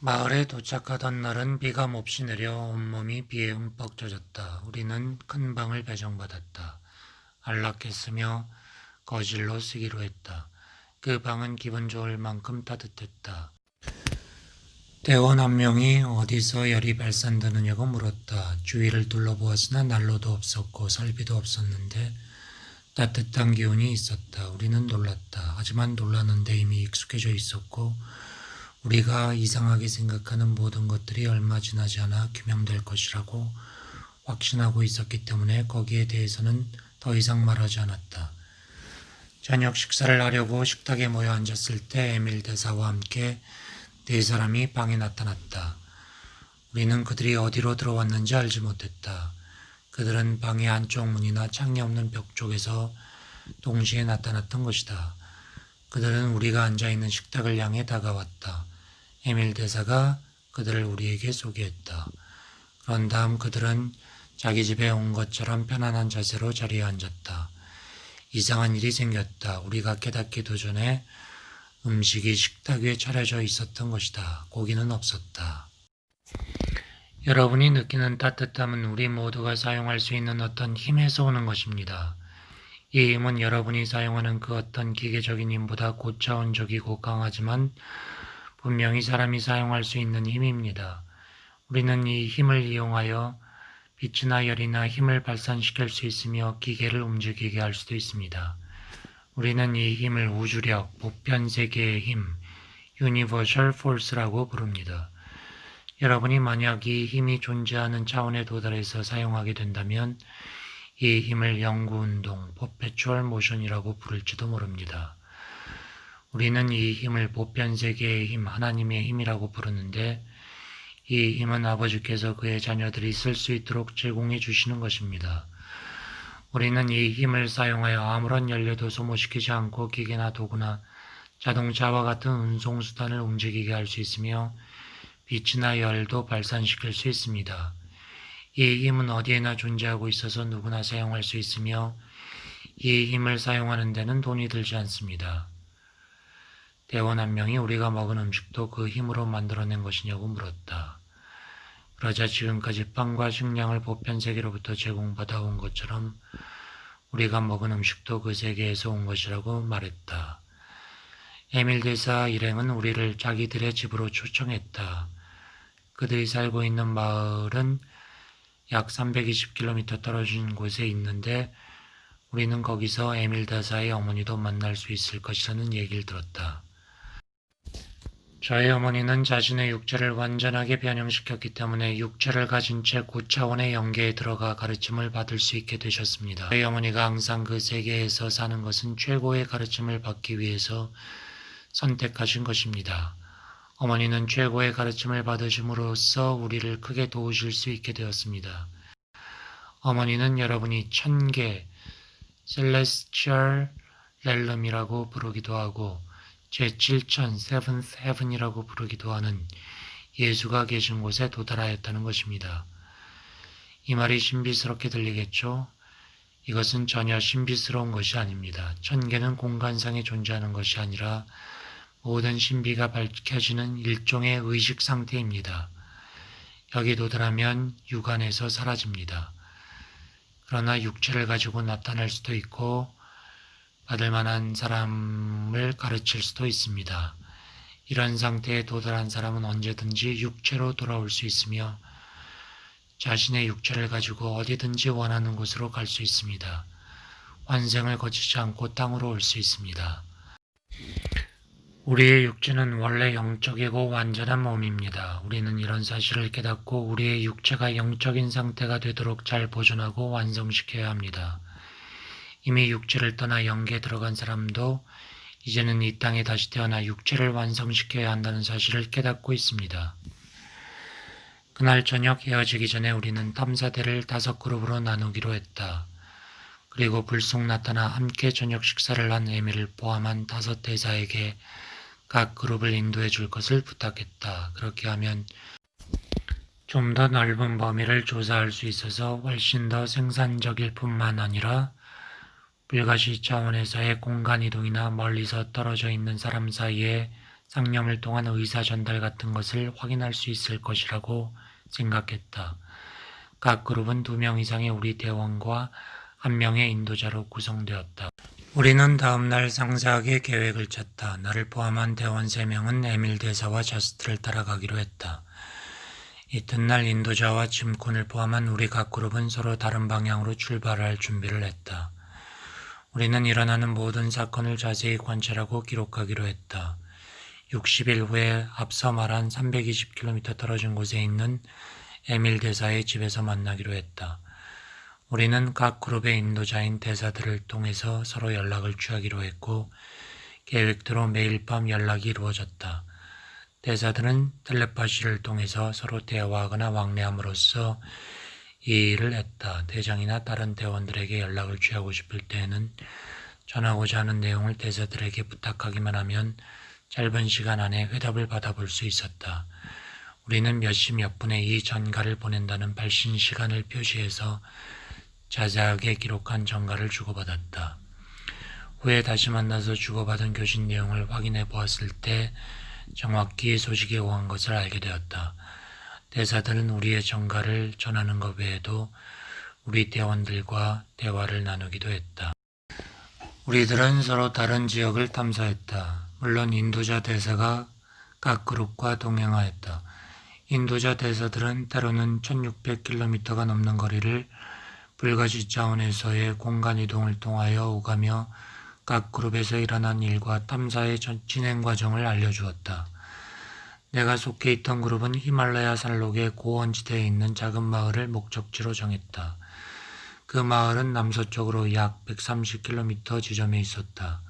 마을에 도착하던 날은 비가 몹시 내려 온몸이 비에 흠뻑 젖었다. 우리는 큰 방을 배정받았다. 안락했으며 거실로 쓰기로 했다. 그 방은 기분 좋을 만큼 따뜻했다. 대원 한 명이 어디서 열이 발산되느냐고 물었다. 주위를 둘러보았으나 난로도 없었고 설비도 없었는데 따뜻한 기운이 있었다. 우리는 놀랐다. 하지만 놀랐는데 이미 익숙해져 있었고 우리가 이상하게 생각하는 모든 것들이 얼마 지나지 않아 규명될 것이라고 확신하고 있었기 때문에 거기에 대해서는 더 이상 말하지 않았다. 저녁 식사를 하려고 식탁에 모여 앉았을 때 에밀 대사와 함께 네 사람이 방에 나타났다. 우리는 그들이 어디로 들어왔는지 알지 못했다. 그들은 방의 한쪽 문이나 창이 없는 벽 쪽에서 동시에 나타났던 것이다. 그들은 우리가 앉아있는 식탁을 향해 다가왔다. 에밀 대사가 그들을 우리에게 소개했다. 그런 다음 그들은 자기 집에 온 것처럼 편안한 자세로 자리에 앉았다. 이상한 일이 생겼다. 우리가 깨닫기도 전에 음식이 식탁 위에 차려져 있었던 것이다. 고기는 없었다. 여러분이 느끼는 따뜻함은 우리 모두가 사용할 수 있는 어떤 힘에서 오는 것입니다. 이 힘은 여러분이 사용하는 그 어떤 기계적인 힘보다 고차원적이고 강하지만 분명히 사람이 사용할 수 있는 힘입니다. 우리는 이 힘을 이용하여 빛이나 열이나 힘을 발산시킬 수 있으며 기계를 움직이게 할 수도 있습니다. 우리는 이 힘을 우주력, 보편세계의 힘, Universal Force라고 부릅니다. 여러분이 만약 이 힘이 존재하는 차원에 도달해서 사용하게 된다면 이 힘을 영구운동, Perpetual Motion이라고 부를지도 모릅니다. 우리는 이 힘을 보편세계의 힘, 하나님의 힘이라고 부르는데 이 힘은 아버지께서 그의 자녀들이 쓸 수 있도록 제공해 주시는 것입니다. 우리는 이 힘을 사용하여 아무런 연료도 소모시키지 않고 기계나 도구나 자동차와 같은 운송수단을 움직이게 할 수 있으며 빛이나 열도 발산시킬 수 있습니다. 이 힘은 어디에나 존재하고 있어서 누구나 사용할 수 있으며 이 힘을 사용하는 데는 돈이 들지 않습니다. 대원 한 명이 우리가 먹은 음식도 그 힘으로 만들어낸 것이냐고 물었다. 그러자 지금까지 빵과 식량을 보편세계로부터 제공받아 온 것처럼 우리가 먹은 음식도 그 세계에서 온 것이라고 말했다. 에밀 대사 일행은 우리를 자기들의 집으로 초청했다. 그들이 살고 있는 마을은 약 320km 떨어진 곳에 있는데 우리는 거기서 에밀 대사의 어머니도 만날 수 있을 것이라는 얘기를 들었다. 저희 어머니는 자신의 육체를 완전하게 변형시켰기 때문에 육체를 가진 채 고차원의 영계에 들어가 가르침을 받을 수 있게 되셨습니다. 저희 어머니가 항상 그 세계에서 사는 것은 최고의 가르침을 받기 위해서 선택하신 것입니다. 어머니는 최고의 가르침을 받으심으로써 우리를 크게 도우실 수 있게 되었습니다. 어머니는 여러분이 천계, Celestial Realm이라고 부르기도 하고 제7천, Seventh Heaven이라고 부르기도 하는 예수가 계신 곳에 도달하였다는 것입니다. 이 말이 신비스럽게 들리겠죠? 이것은 전혀 신비스러운 것이 아닙니다. 천계는 공간상에 존재하는 것이 아니라 모든 신비가 밝혀지는 일종의 의식 상태입니다. 여기 도달하면 육안에서 사라집니다. 그러나 육체를 가지고 나타날 수도 있고 받을 만한 사람을 가르칠 수도 있습니다. 이런 상태에 도달한 사람은 언제든지 육체로 돌아올 수 있으며 자신의 육체를 가지고 어디든지 원하는 곳으로 갈 수 있습니다. 환생을 거치지 않고 땅으로 올 수 있습니다. 우리의 육체는 원래 영적이고 완전한 몸입니다. 우리는 이런 사실을 깨닫고 우리의 육체가 영적인 상태가 되도록 잘 보존하고 완성시켜야 합니다. 이미 육체를 떠나 영계에 들어간 사람도 이제는 이 땅에 다시 태어나 육체를 완성시켜야 한다는 사실을 깨닫고 있습니다. 그날 저녁 헤어지기 전에 우리는 탐사대를 5그룹으로 나누기로 했다. 그리고 불쑥 나타나 함께 저녁 식사를 한 에밀을 포함한 5대사에게 각 그룹을 인도해 줄 것을 부탁했다. 그렇게 하면 좀 더 넓은 범위를 조사할 수 있어서 훨씬 더 생산적일 뿐만 아니라 불가시 차원에서의 공간이동이나 멀리서 떨어져 있는 사람 사이에 상념을 통한 의사 전달 같은 것을 확인할 수 있을 것이라고 생각했다. 각 그룹은 2명 이상의 우리 대원과 1명의 인도자로 구성되었다. 우리는 다음날 상세하게 계획을 짰다. 나를 포함한 대원 3명은 에밀 대사와 자스트를 따라가기로 했다. 이튿날 인도자와 짐꾼을 포함한 우리 각 그룹은 서로 다른 방향으로 출발할 준비를 했다. 우리는 일어나는 모든 사건을 자세히 관찰하고 기록하기로 했다. 60일 후에 앞서 말한 320km 떨어진 곳에 있는 에밀 대사의 집에서 만나기로 했다. 우리는 각 그룹의 인도자인 대사들을 통해서 서로 연락을 취하기로 했고 계획대로 매일 밤 연락이 이루어졌다. 대사들은 텔레파시를 통해서 서로 대화하거나 왕래함으로써 이 일을 했다. 대장이나 다른 대원들에게 연락을 취하고 싶을 때에는 전하고자 하는 내용을 대사들에게 부탁하기만 하면 짧은 시간 안에 회답을 받아볼 수 있었다. 우리는 몇 시 몇 분에 이 전가를 보낸다는 발신 시간을 표시해서 자세하게 기록한 전가를 주고받았다. 후에 다시 만나서 주고받은 교신 내용을 확인해 보았을 때 정확히 소식이 오간 것을 알게 되었다. 대사들은 우리의 전가를 전하는 것 외에도 우리 대원들과 대화를 나누기도 했다. 우리들은 서로 다른 지역을 탐사했다. 물론 인도자 대사가 각 그룹과 동행하였다. 인도자 대사들은 때로는 1600km가 넘는 거리를 불가지 차원에서의 공간 이동을 통하여 오가며 각 그룹에서 일어난 일과 탐사의 진행 과정을 알려주었다. 내가 속해 있던 그룹은 히말라야 산록의 고원지대에 있는 작은 마을을 목적지로 정했다. 그 마을은 남서쪽으로 약 130km 지점에 있었다.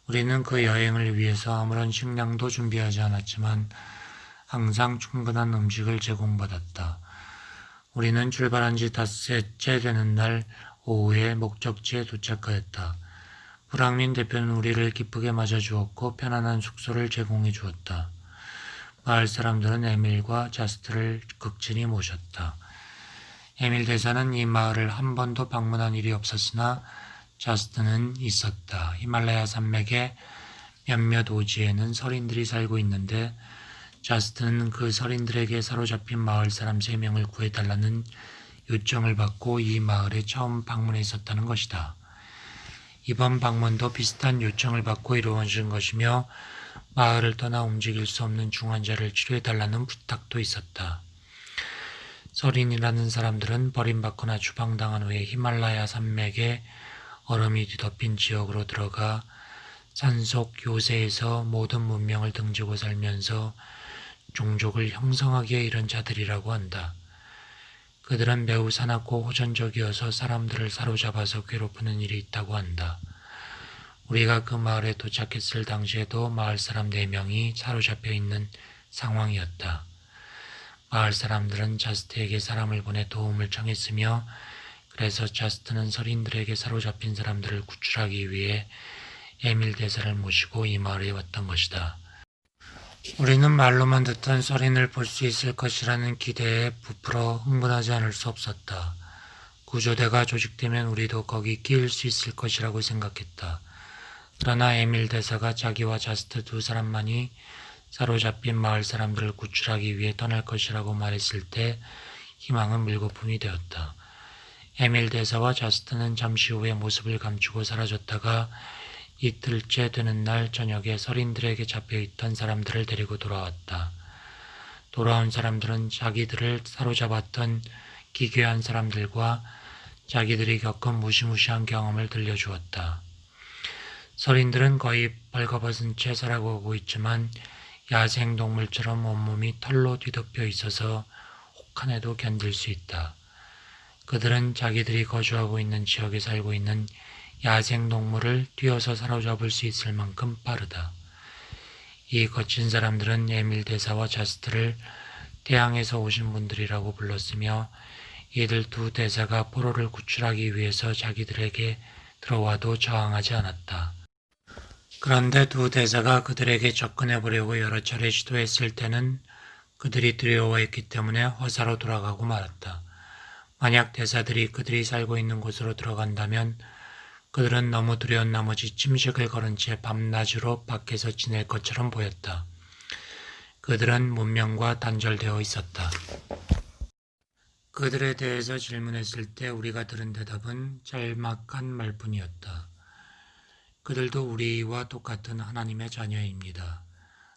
우리는 그 여행을 위해서 아무런 식량도 준비하지 않았지만 항상 충분한 음식을 제공받았다. 우리는 출발한 지 닷새째 되는 날 오후에 목적지에 도착하였다. 브랑민 대표는 우리를 기쁘게 맞아주었고 편안한 숙소를 제공해 주었다. 마을 사람들은 에밀과 자스트를 극진히 모셨다. 에밀 대사는 이 마을을 한 번도 방문한 일이 없었으나 자스트는 있었다. 히말라야 산맥의 몇몇 오지에는 서린들이 살고 있는데 자스트는 그 서린들에게 사로잡힌 마을 사람 3명을 구해달라는 요청을 받고 이 마을에 처음 방문했었다는 것이다. 이번 방문도 비슷한 요청을 받고 이루어진 것이며 마을을 떠나 움직일 수 없는 중환자를 치료해달라는 부탁도 있었다. 서린이라는 사람들은 버림받거나 추방당한 후에 히말라야 산맥에 얼음이 뒤덮인 지역으로 들어가 산속 요새에서 모든 문명을 등지고 살면서 종족을 형성하기에 이른 자들이라고 한다. 그들은 매우 사납고 호전적이어서 사람들을 사로잡아서 괴롭히는 일이 있다고 한다. 우리가 그 마을에 도착했을 당시에도 마을 사람 4명이 사로잡혀 있는 상황이었다. 마을 사람들은 자스트에게 사람을 보내 도움을 청했으며 그래서 자스트는 서린들에게 사로잡힌 사람들을 구출하기 위해 에밀 대사를 모시고 이 마을에 왔던 것이다. 우리는 말로만 듣던 서린을 볼 수 있을 것이라는 기대에 부풀어 흥분하지 않을 수 없었다. 구조대가 조직되면 우리도 거기 끼일 수 있을 것이라고 생각했다. 그러나 에밀 대사가 자기와 자스트 2사람만이 사로잡힌 마을 사람들을 구출하기 위해 떠날 것이라고 말했을 때 희망은 물거품이 되었다. 에밀 대사와 자스트는 잠시 후에 모습을 감추고 사라졌다가 이틀째 되는 날 저녁에 서린들에게 잡혀있던 사람들을 데리고 돌아왔다. 돌아온 사람들은 자기들을 사로잡았던 기괴한 사람들과 자기들이 겪은 무시무시한 경험을 들려주었다. 서린들은 거의 벌거벗은 채 살아가고 있지만 야생동물처럼 온몸이 털로 뒤덮여 있어서 혹한해도 견딜 수 있다. 그들은 자기들이 거주하고 있는 지역에 살고 있는 야생동물을 뛰어서 사로잡을 수 있을 만큼 빠르다. 이 거친 사람들은 에밀 대사와 자스트를 태양에서 오신 분들이라고 불렀으며 이들 2 대사가 포로를 구출하기 위해서 자기들에게 들어와도 저항하지 않았다. 그런데 2 대사가 그들에게 접근해 보려고 여러 차례 시도했을 때는 그들이 두려워했기 때문에 허사로 돌아가고 말았다. 만약 대사들이 그들이 살고 있는 곳으로 들어간다면 그들은 너무 두려운 나머지 침식을 걸은 채 밤낮으로 밖에서 지낼 것처럼 보였다. 그들은 문명과 단절되어 있었다. 그들에 대해서 질문했을 때 우리가 들은 대답은 짤막한 말뿐이었다. 그들도 우리와 똑같은 하나님의 자녀입니다.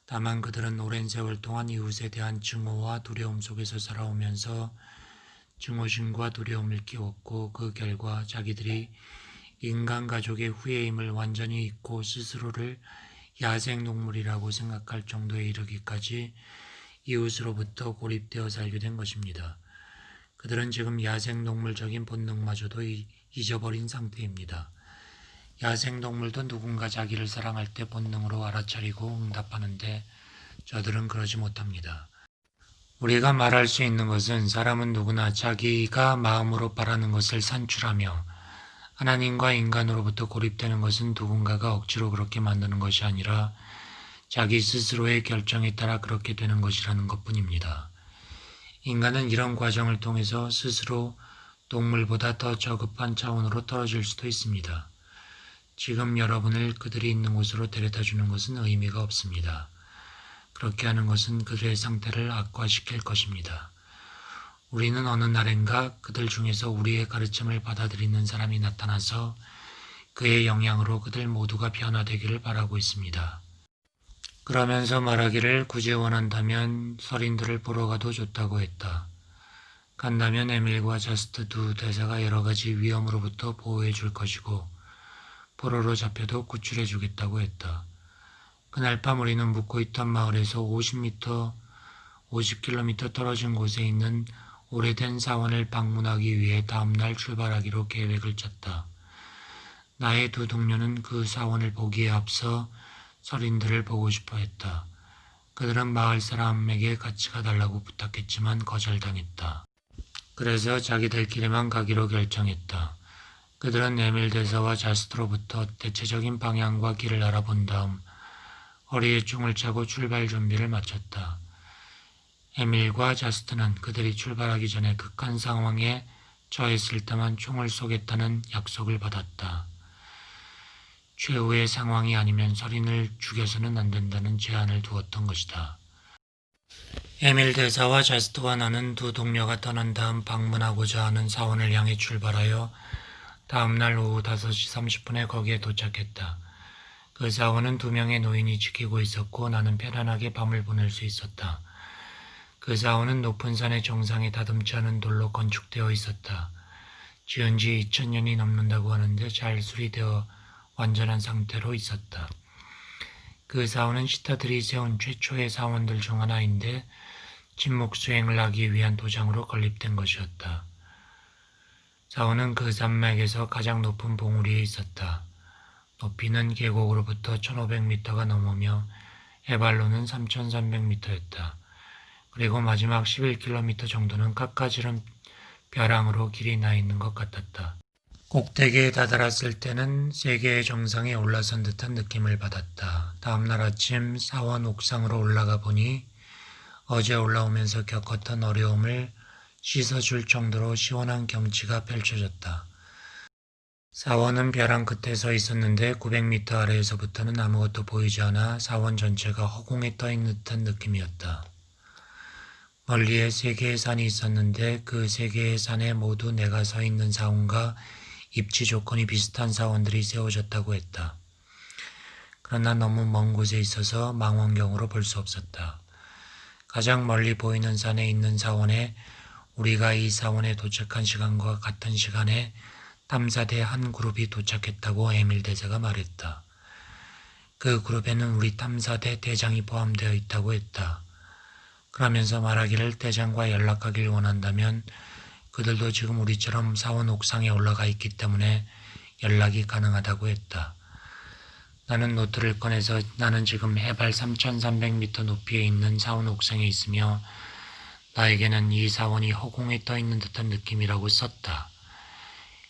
다만 그들은 오랜 세월 동안 이웃에 대한 증오와 두려움 속에서 살아오면서 증오심과 두려움을 키웠고 그 결과 자기들이 인간 가족의 후예임을 완전히 잊고 스스로를 야생동물이라고 생각할 정도에 이르기까지 이웃으로부터 고립되어 살게 된 것입니다. 그들은 지금 야생동물적인 본능마저도 잊어버린 상태입니다. 야생동물도 누군가 자기를 사랑할 때 본능으로 알아차리고 응답하는데 저들은 그러지 못합니다. 우리가 말할 수 있는 것은 사람은 누구나 자기가 마음으로 바라는 것을 산출하며 하나님과 인간으로부터 고립되는 것은 누군가가 억지로 그렇게 만드는 것이 아니라 자기 스스로의 결정에 따라 그렇게 되는 것이라는 것뿐입니다. 인간은 이런 과정을 통해서 스스로 동물보다 더 저급한 차원으로 떨어질 수도 있습니다. 지금 여러분을 그들이 있는 곳으로 데려다 주는 것은 의미가 없습니다. 그렇게 하는 것은 그들의 상태를 악화시킬 것입니다. 우리는 어느 날인가 그들 중에서 우리의 가르침을 받아들이는 사람이 나타나서 그의 영향으로 그들 모두가 변화되기를 바라고 있습니다. 그러면서 말하기를 굳이 원한다면 서린들을 보러 가도 좋다고 했다. 간다면 에밀과 자스트 두 대사가 여러 가지 위험으로부터 보호해 줄 것이고 포로로 잡혀도 구출해 주겠다고 했다. 그날 밤 우리는 묵고 있던 마을에서 50km 떨어진 곳에 있는 오래된 사원을 방문하기 위해 다음날 출발하기로 계획을 짰다. 나의 두 동료는 그 사원을 보기에 앞서 서린들을 보고 싶어 했다. 그들은 마을 사람에게 같이 가달라고 부탁했지만 거절당했다. 그래서 자기들끼리만 가기로 결정했다. 그들은 에밀 대사와 자스트로부터 대체적인 방향과 길을 알아본 다음 허리에 총을 차고 출발 준비를 마쳤다. 에밀과 자스트는 그들이 출발하기 전에 극한 상황에 처했을 때만 총을 쏘겠다는 약속을 받았다. 최후의 상황이 아니면 서린을 죽여서는 안 된다는 제한을 두었던 것이다. 에밀 대사와 자스트와 나는 두 동료가 떠난 다음 방문하고자 하는 사원을 향해 출발하여 다음날 오후 5시 30분에 거기에 도착했다. 그 사원은 2명의 노인이 지키고 있었고 나는 편안하게 밤을 보낼 수 있었다. 그 사원은 높은 산의 정상에 다듬지 않은 돌로 건축되어 있었다. 지은 지 2000년이 넘는다고 하는데 잘 수리되어 완전한 상태로 있었다. 그 사원은 시타들이 세운 최초의 사원들 중 하나인데 침묵 수행을 하기 위한 도장으로 건립된 것이었다. 사원은 그 산맥에서 가장 높은 봉우리에 있었다. 높이는 계곡으로부터 1500m가 넘으며 해발로는 3300m였다. 그리고 마지막 11km 정도는 깎아지른 벼랑으로 길이 나 있는 것 같았다. 꼭대기에 다다랐을 때는 세계의 정상에 올라선 듯한 느낌을 받았다. 다음날 아침 사원 옥상으로 올라가 보니 어제 올라오면서 겪었던 어려움을 씻어줄 정도로 시원한 경치가 펼쳐졌다. 사원은 벼랑 끝에 서 있었는데 900m 아래에서부터는 아무것도 보이지 않아 사원 전체가 허공에 떠 있는 듯한 느낌이었다. 멀리에 3개의 산이 있었는데 그 3개의 산에 모두 내가 서 있는 사원과 입지 조건이 비슷한 사원들이 세워졌다고 했다. 그러나 너무 먼 곳에 있어서 망원경으로 볼 수 없었다. 가장 멀리 보이는 산에 있는 사원에 우리가 이 사원에 도착한 시간과 같은 시간에 탐사대 한 그룹이 도착했다고 에밀 대사가 말했다. 그 그룹에는 우리 탐사대 대장이 포함되어 있다고 했다. 그러면서 말하기를 대장과 연락하길 원한다면 그들도 지금 우리처럼 사원 옥상에 올라가 있기 때문에 연락이 가능하다고 했다. 나는 노트를 꺼내서 나는 지금 해발 3300m 높이에 있는 사원 옥상에 있으며 나에게는 이 사원이 허공에 떠 있는 듯한 느낌이라고 썼다.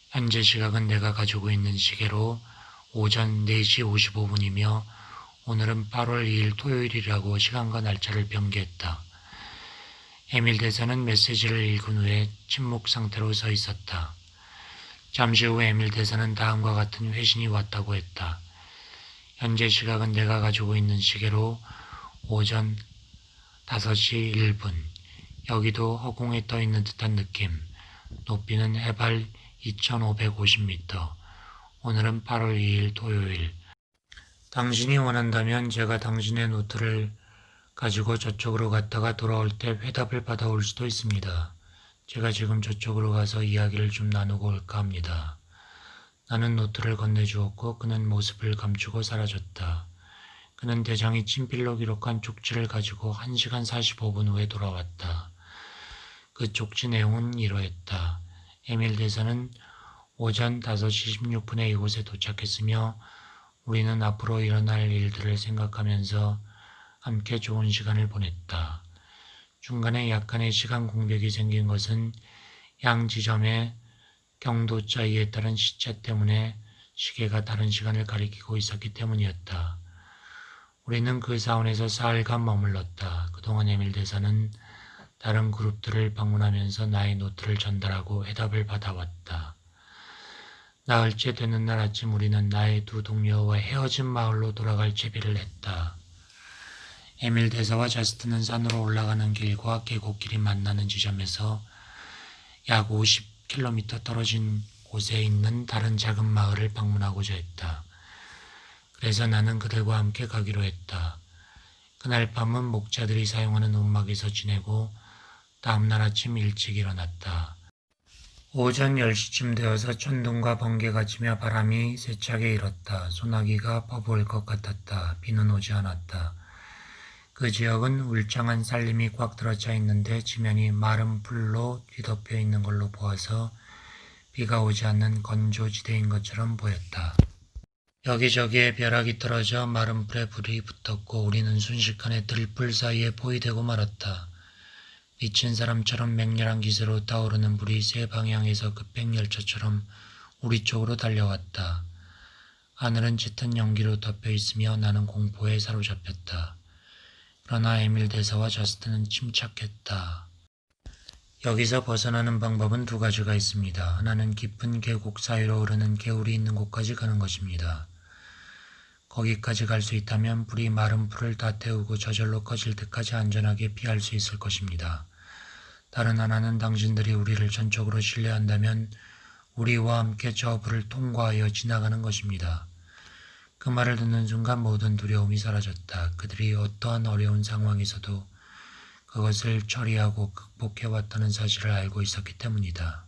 현재 시각은 내가 가지고 있는 시계로 오전 4시 55분이며 오늘은 8월 2일 토요일이라고 시간과 날짜를 변기했다. 에밀 대사는 메시지를 읽은 후에 침묵 상태로 서 있었다. 잠시 후 에밀 대사는 다음과 같은 회신이 왔다고 했다. 현재 시각은 내가 가지고 있는 시계로 오전 5시 1분. 여기도 허공에 떠 있는 듯한 느낌. 높이는 해발 2550m. 오늘은 8월 2일 토요일. 당신이 원한다면 제가 당신의 노트를 가지고 저쪽으로 갔다가 돌아올 때 회답을 받아올 수도 있습니다. 제가 지금 저쪽으로 가서 이야기를 좀 나누고 올까 합니다. 나는 노트를 건네주었고 그는 모습을 감추고 사라졌다. 그는 대장이 친필로 기록한 쪽지를 가지고 1시간 45분 후에 돌아왔다. 그 쪽지 내용은 이러했다. 에밀 대사는 오전 5시 16분에 이곳에 도착했으며 우리는 앞으로 일어날 일들을 생각하면서 함께 좋은 시간을 보냈다. 중간에 약간의 시간 공백이 생긴 것은 양 지점의 경도 차이에 따른 시차 때문에 시계가 다른 시간을 가리키고 있었기 때문이었다. 우리는 그 사원에서 사흘간 머물렀다. 그동안 에밀 대사는 다른 그룹들을 방문하면서 나의 노트를 전달하고 회답을 받아왔다. 나흘째 되는 날 아침 우리는 나의 두 동료와 헤어진 마을로 돌아갈 채비를 했다. 에밀 대사와 자스트는 산으로 올라가는 길과 계곡길이 만나는 지점에서 약 50km 떨어진 곳에 있는 다른 작은 마을을 방문하고자 했다. 그래서 나는 그들과 함께 가기로 했다. 그날 밤은 목자들이 사용하는 움막에서 지내고 다음날 아침 일찍 일어났다. 오전 10시쯤 되어서 천둥과 번개가 치며 바람이 세차게 일었다. 소나기가 퍼부을 것 같았다. 비는 오지 않았다. 그 지역은 울창한 산림이 꽉 들어차 있는데 지면이 마른 풀로 뒤덮여 있는 걸로 보아서 비가 오지 않는 건조지대인 것처럼 보였다. 여기저기에 벼락이 떨어져 마른 풀에 불이 붙었고 우리는 순식간에 들불 사이에 포위되고 말았다. 미친 사람처럼 맹렬한 기세로 타오르는 불이 세 방향에서 급행열차처럼 우리 쪽으로 달려왔다. 하늘은 짙은 연기로 덮여 있으며 나는 공포에 사로잡혔다. 그러나 에밀 대사와 저스트는 침착했다. 여기서 벗어나는 방법은 두 가지가 있습니다. 하나는 깊은 계곡 사이로 흐르는 개울이 있는 곳까지 가는 것입니다. 거기까지 갈 수 있다면 불이 마른 풀을 다 태우고 저절로 꺼질 때까지 안전하게 피할 수 있을 것입니다. 다른 하나는 당신들이 우리를 전적으로 신뢰한다면 우리와 함께 저 불을 통과하여 지나가는 것입니다. 그 말을 듣는 순간 모든 두려움이 사라졌다. 그들이 어떠한 어려운 상황에서도 그것을 처리하고 극복해왔다는 사실을 알고 있었기 때문이다.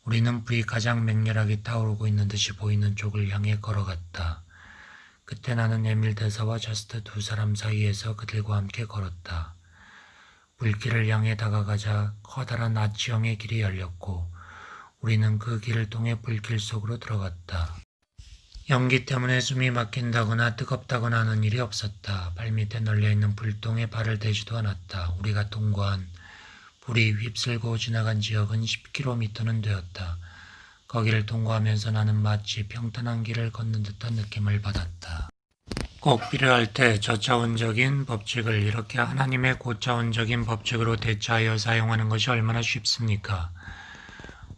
우리는 불이 가장 맹렬하게 타오르고 있는 듯이 보이는 쪽을 향해 걸어갔다. 그때 나는 에밀 대사와 저스트 두 사람 사이에서 그들과 함께 걸었다. 불길을 향해 다가가자 커다란 아치형의 길이 열렸고 우리는 그 길을 통해 불길 속으로 들어갔다. 연기 때문에 숨이 막힌다거나 뜨겁다거나 하는 일이 없었다. 발밑에 널려있는 불똥에 발을 대지도 않았다. 우리가 통과한 불이 휩쓸고 지나간 지역은 10km는 되었다. 거기를 통과하면서 나는 마치 평탄한 길을 걷는 듯한 느낌을 받았다. 꼭 필요할 때 저차원적인 법칙을 이렇게 하나님의 고차원적인 법칙으로 대체하여 사용하는 것이 얼마나 쉽습니까?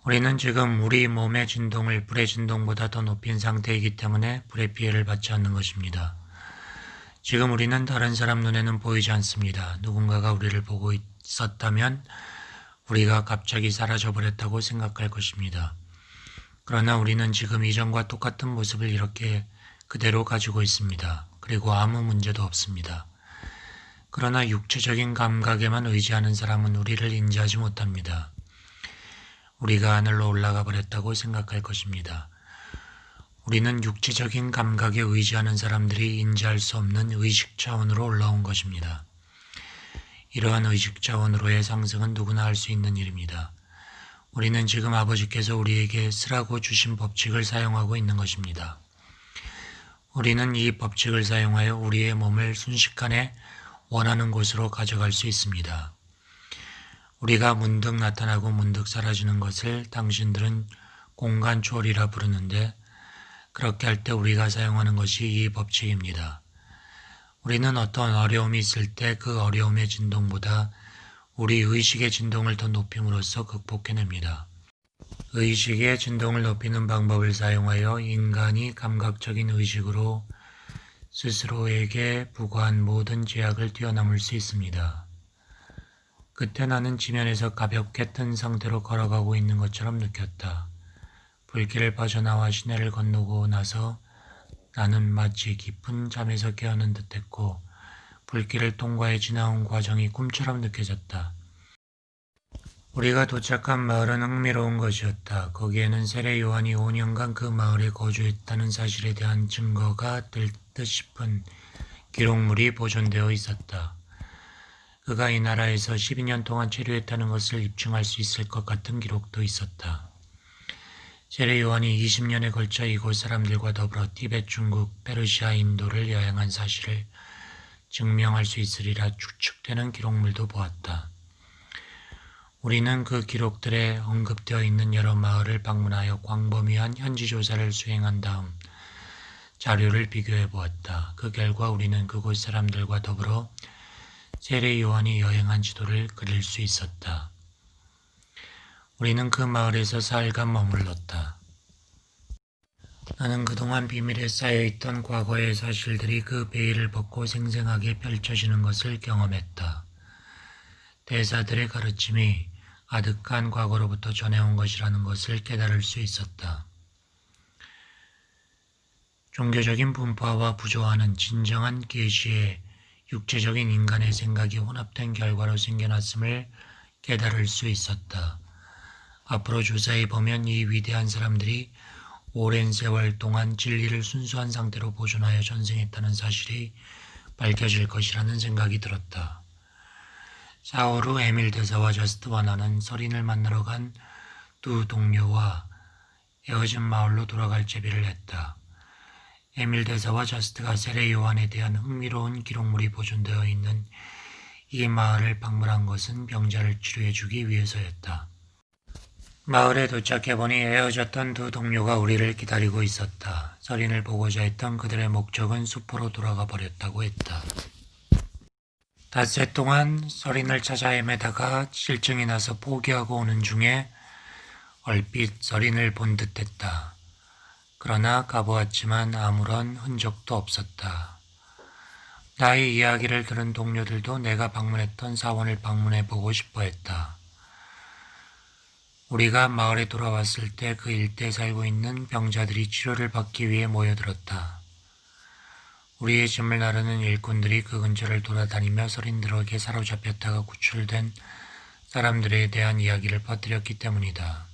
우리는 지금 우리 몸의 진동을 불의 진동보다 더 높인 상태이기 때문에 불의 피해를 받지 않는 것입니다. 지금 우리는 다른 사람 눈에는 보이지 않습니다. 누군가가 우리를 보고 있었다면 우리가 갑자기 사라져버렸다고 생각할 것입니다. 그러나 우리는 지금 이전과 똑같은 모습을 이렇게 그대로 가지고 있습니다. 그리고 아무 문제도 없습니다. 그러나 육체적인 감각에만 의지하는 사람은 우리를 인지하지 못합니다. 우리가 하늘로 올라가 버렸다고 생각할 것입니다. 우리는 육체적인 감각에 의지하는 사람들이 인지할 수 없는 의식 차원으로 올라온 것입니다. 이러한 의식 차원으로의 상승은 누구나 할 수 있는 일입니다. 우리는 지금 아버지께서 우리에게 쓰라고 주신 법칙을 사용하고 있는 것입니다. 우리는 이 법칙을 사용하여 우리의 몸을 순식간에 원하는 곳으로 가져갈 수 있습니다. 우리가 문득 나타나고 문득 사라지는 것을 당신들은 공간 초월이라 부르는데 그렇게 할 때 우리가 사용하는 것이 이 법칙입니다. 우리는 어떤 어려움이 있을 때 그 어려움의 진동보다 우리 의식의 진동을 더 높임으로써 극복해냅니다. 의식의 진동을 높이는 방법을 사용하여 인간이 감각적인 의식으로 스스로에게 부과한 모든 제약을 뛰어넘을 수 있습니다. 그때 나는 지면에서 가볍게 뜬 상태로 걸어가고 있는 것처럼 느꼈다. 불길을 빠져나와 시내를 건너고 나서 나는 마치 깊은 잠에서 깨어난 듯했고 불길을 통과해 지나온 과정이 꿈처럼 느껴졌다. 우리가 도착한 마을은 흥미로운 것이었다. 거기에는 세례 요한이 5년간 그 마을에 거주했다는 사실에 대한 증거가 될 듯 싶은 기록물이 보존되어 있었다. 그가 이 나라에서 12년 동안 체류했다는 것을 입증할 수 있을 것 같은 기록도 있었다. 세례 요한이 20년에 걸쳐 이곳 사람들과 더불어 티베트, 중국, 페르시아, 인도를 여행한 사실을 증명할 수 있으리라 추측되는 기록물도 보았다. 우리는 그 기록들에 언급되어 있는 여러 마을을 방문하여 광범위한 현지 조사를 수행한 다음 자료를 비교해 보았다. 그 결과 우리는 그곳 사람들과 더불어 세례 요한이 여행한 지도를 그릴 수 있었다. 우리는 그 마을에서 사흘간 머물렀다. 나는 그동안 비밀에 쌓여있던 과거의 사실들이 그 베일을 벗고 생생하게 펼쳐지는 것을 경험했다. 대사들의 가르침이 아득한 과거로부터 전해온 것이라는 것을 깨달을 수 있었다. 종교적인 분파와 부조화는 진정한 계시에 육체적인 인간의 생각이 혼합된 결과로 생겨났음을 깨달을 수 있었다. 앞으로 조사해 보면 이 위대한 사람들이 오랜 세월 동안 진리를 순수한 상태로 보존하여 전승했다는 사실이 밝혀질 것이라는 생각이 들었다. 사흘 후 에밀 대사와 저스트와 나는 서린을 만나러 간 두 동료와 헤어진 마을로 돌아갈 제비를 했다. 에밀 대사와 저스트가 세례 요한에 대한 흥미로운 기록물이 보존되어 있는 이 마을을 방문한 것은 병자를 치료해 주기 위해서였다. 마을에 도착해보니 헤어졌던 두 동료가 우리를 기다리고 있었다. 서린을 보고자 했던 그들의 목적은 숲으로 돌아가 버렸다고 했다. 닷새 동안 서린을 찾아 헤매다가 실증이 나서 포기하고 오는 중에 얼핏 서린을 본 듯했다. 그러나 가보았지만 아무런 흔적도 없었다. 나의 이야기를 들은 동료들도 내가 방문했던 사원을 방문해보고 싶어 했다. 우리가 마을에 돌아왔을 때 그 일대에 살고 있는 병자들이 치료를 받기 위해 모여들었다. 우리의 짐을 나르는 일꾼들이 그 근처를 돌아다니며 서린들에게 사로잡혔다가 구출된 사람들에 대한 이야기를 퍼뜨렸기 때문이다.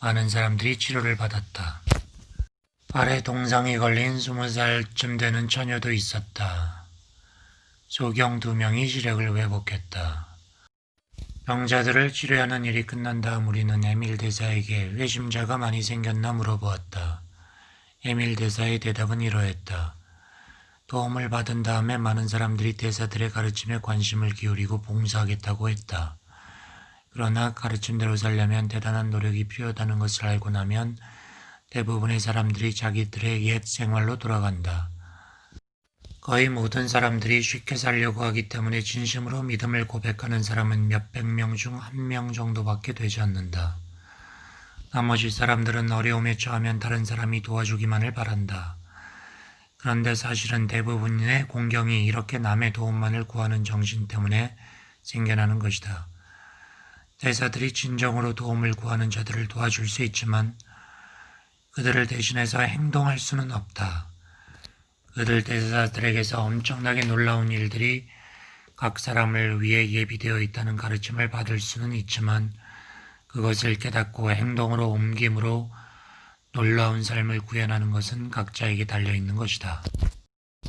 많은 사람들이 치료를 받았다. 발에 동상이 걸린 20살쯤 되는 처녀도 있었다. 소경 2명이 시력을 회복했다. 병자들을 치료하는 일이 끝난 다음 우리는 에밀 대사에게 회심자가 많이 생겼나 물어보았다. 에밀 대사의 대답은 이러했다. 도움을 받은 다음에 많은 사람들이 대사들의 가르침에 관심을 기울이고 봉사하겠다고 했다. 그러나 가르침대로 살려면 대단한 노력이 필요하다는 것을 알고 나면 대부분의 사람들이 자기들의 옛 생활로 돌아간다. 거의 모든 사람들이 쉽게 살려고 하기 때문에 진심으로 믿음을 고백하는 사람은 몇백 명 중 1명 정도밖에 되지 않는다. 나머지 사람들은 어려움에 처하면 다른 사람이 도와주기만을 바란다. 그런데 사실은 대부분의 공경이 이렇게 남의 도움만을 구하는 정신 때문에 생겨나는 것이다. 대사들이 진정으로 도움을 구하는 자들을 도와줄 수 있지만 그들을 대신해서 행동할 수는 없다. 그들 대사들에게서 엄청나게 놀라운 일들이 각 사람을 위해 예비되어 있다는 가르침을 받을 수는 있지만 그것을 깨닫고 행동으로 옮김으로 놀라운 삶을 구현하는 것은 각자에게 달려있는 것이다.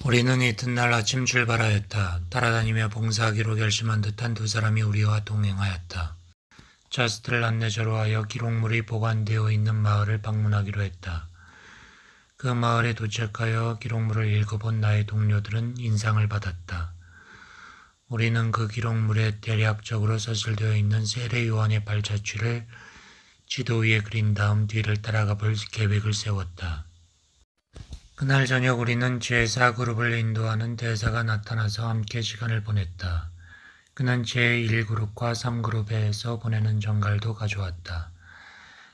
우리는 이튿날 아침 출발하였다. 따라다니며 봉사하기로 결심한 듯한 두 사람이 우리와 동행하였다. 저스트를 안내자로 하여 기록물이 보관되어 있는 마을을 방문하기로 했다. 그 마을에 도착하여 기록물을 읽어본 나의 동료들은 인상을 받았다. 우리는 그 기록물에 대략적으로 서술되어 있는 세례 요한의 발자취를 지도 위에 그린 다음 뒤를 따라가 볼 계획을 세웠다. 그날 저녁 우리는 제4그룹을 인도하는 대사가 나타나서 함께 시간을 보냈다. 그는 제1그룹과 3그룹에서 보내는 정갈도 가져왔다.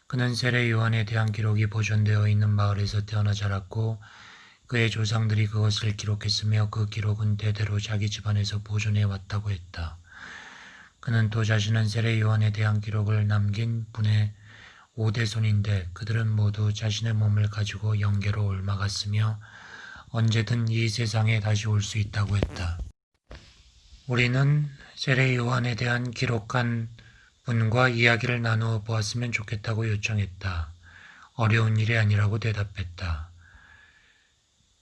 그는 세례 요한에 대한 기록이 보존되어 있는 마을에서 태어나 자랐고 그의 조상들이 그것을 기록했으며 그 기록은 대대로 자기 집안에서 보존해 왔다고 했다. 그는 또 자신은 세례 요한에 대한 기록을 남긴 분의 5대손인데 그들은 모두 자신의 몸을 가지고 영계로 올라갔으며 언제든 이 세상에 다시 올 수 있다고 했다. 우리는 세례 요한에 대한 기록한 분과 이야기를 나누어 보았으면 좋겠다고 요청했다. 어려운 일이 아니라고 대답했다.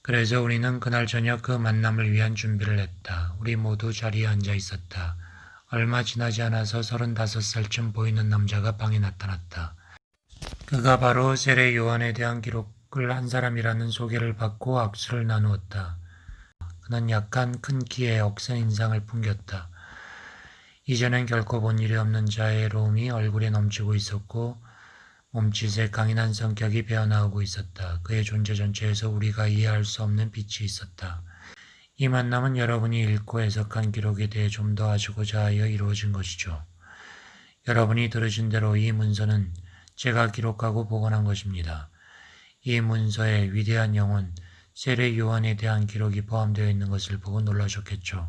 그래서 우리는 그날 저녁 그 만남을 위한 준비를 했다. 우리 모두 자리에 앉아 있었다. 얼마 지나지 않아서 35살쯤 보이는 남자가 방에 나타났다. 그가 바로 세례 요한에 대한 기록을 한 사람이라는 소개를 받고 악수를 나누었다. 그는 약간 큰 키에 억센 인상을 풍겼다. 이전엔 결코 본 일이 없는 자애로움이 얼굴에 넘치고 있었고 몸짓에 강인한 성격이 배어나오고 있었다. 그의 존재 전체에서 우리가 이해할 수 없는 빛이 있었다. 이 만남은 여러분이 읽고 해석한 기록에 대해 좀 더 아시고자 하여 이루어진 것이죠. 여러분이 들으신 대로 이 문서는 제가 기록하고 복원한 것입니다. 이 문서에 위대한 영혼, 세례 요한에 대한 기록이 포함되어 있는 것을 보고 놀라셨겠죠.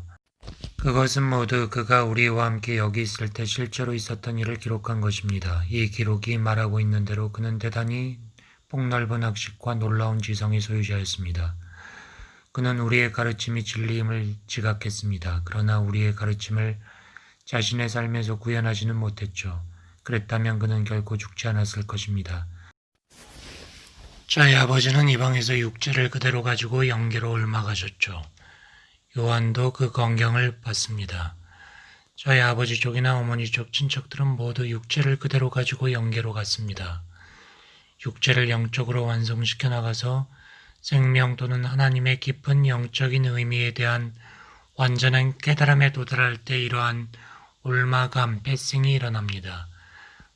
그것은 모두 그가 우리와 함께 여기 있을 때 실제로 있었던 일을 기록한 것입니다. 이 기록이 말하고 있는 대로 그는 대단히 폭넓은 학식과 놀라운 지성의 소유자였습니다. 그는 우리의 가르침이 진리임을 지각했습니다. 그러나 우리의 가르침을 자신의 삶에서 구현하지는 못했죠. 그랬다면 그는 결코 죽지 않았을 것입니다. 저희 아버지는 이 방에서 육체를 그대로 가지고 영계로 올라가셨죠. 요한도 그 광경을 봤습니다. 저희 아버지 쪽이나 어머니 쪽 친척들은 모두 육체를 그대로 가지고 영계로 갔습니다. 육체를 영적으로 완성시켜 나가서 생명 또는 하나님의 깊은 영적인 의미에 대한 완전한 깨달음에 도달할 때 이러한 올마감, 패싱이 일어납니다.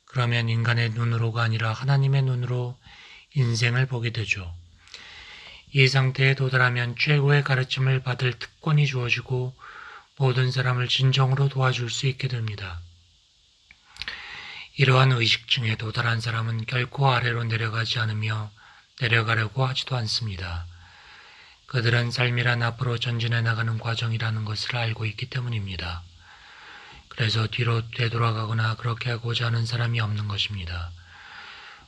그러면 인간의 눈으로가 아니라 하나님의 눈으로 인생을 보게 되죠. 이 상태에 도달하면 최고의 가르침을 받을 특권이 주어지고 모든 사람을 진정으로 도와줄 수 있게 됩니다. 이러한 의식층에 도달한 사람은 결코 아래로 내려가지 않으며 내려가려고 하지도 않습니다. 그들은 삶이란 앞으로 전진해 나가는 과정이라는 것을 알고 있기 때문입니다. 그래서 뒤로 되돌아가거나 그렇게 하고자 하는 사람이 없는 것입니다.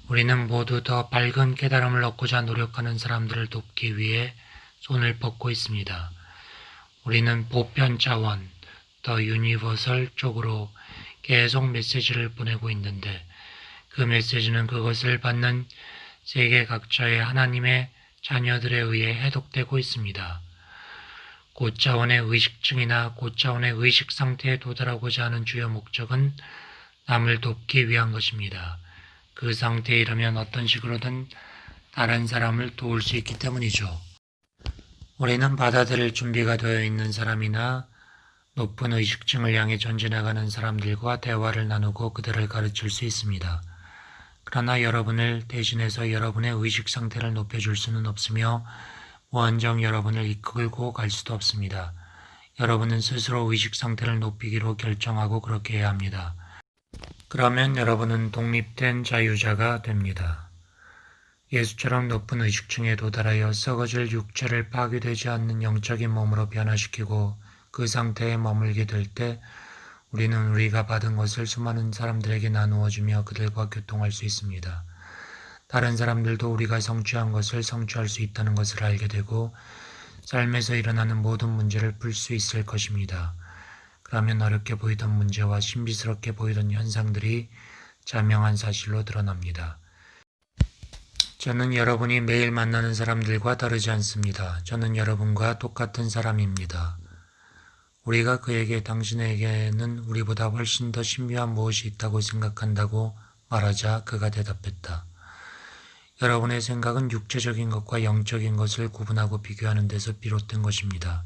우리는 모두 더 밝은 깨달음을 얻고자 노력하는 사람들을 돕기 위해 손을 뻗고 있습니다. 우리는 보편 차원, 더 유니버설 쪽으로 계속 메시지를 보내고 있는데 그 메시지는 그것을 받는 세계 각처의 하나님의 자녀들에 의해 해독되고 있습니다. 고차원의 의식층이나 고차원의 의식 상태에 도달하고자 하는 주요 목적은 남을 돕기 위한 것입니다. 그 상태에 이르면 어떤 식으로든 다른 사람을 도울 수 있기 때문이죠. 우리는 받아들일 준비가 되어 있는 사람이나 높은 의식층을 향해 전진해가는 사람들과 대화를 나누고 그들을 가르칠 수 있습니다. 그러나 여러분을 대신해서 여러분의 의식 상태를 높여줄 수는 없으며 무한정 여러분을 이끌고 갈 수도 없습니다. 여러분은 스스로 의식 상태를 높이기로 결정하고 그렇게 해야 합니다. 그러면 여러분은 독립된 자유자가 됩니다. 예수처럼 높은 의식층에 도달하여 썩어질 육체를 파괴되지 않는 영적인 몸으로 변화시키고 그 상태에 머물게 될 때 우리는 우리가 받은 것을 수많은 사람들에게 나누어주며 그들과 교통할 수 있습니다. 다른 사람들도 우리가 성취한 것을 성취할 수 있다는 것을 알게 되고 삶에서 일어나는 모든 문제를 풀 수 있을 것입니다. 그러면 어렵게 보이던 문제와 신비스럽게 보이던 현상들이 자명한 사실로 드러납니다. 저는 여러분이 매일 만나는 사람들과 다르지 않습니다. 저는 여러분과 똑같은 사람입니다. 우리가 그에게 당신에게는 우리보다 훨씬 더 신비한 무엇이 있다고 생각한다고 말하자 그가 대답했다. 여러분의 생각은 육체적인 것과 영적인 것을 구분하고 비교하는 데서 비롯된 것입니다.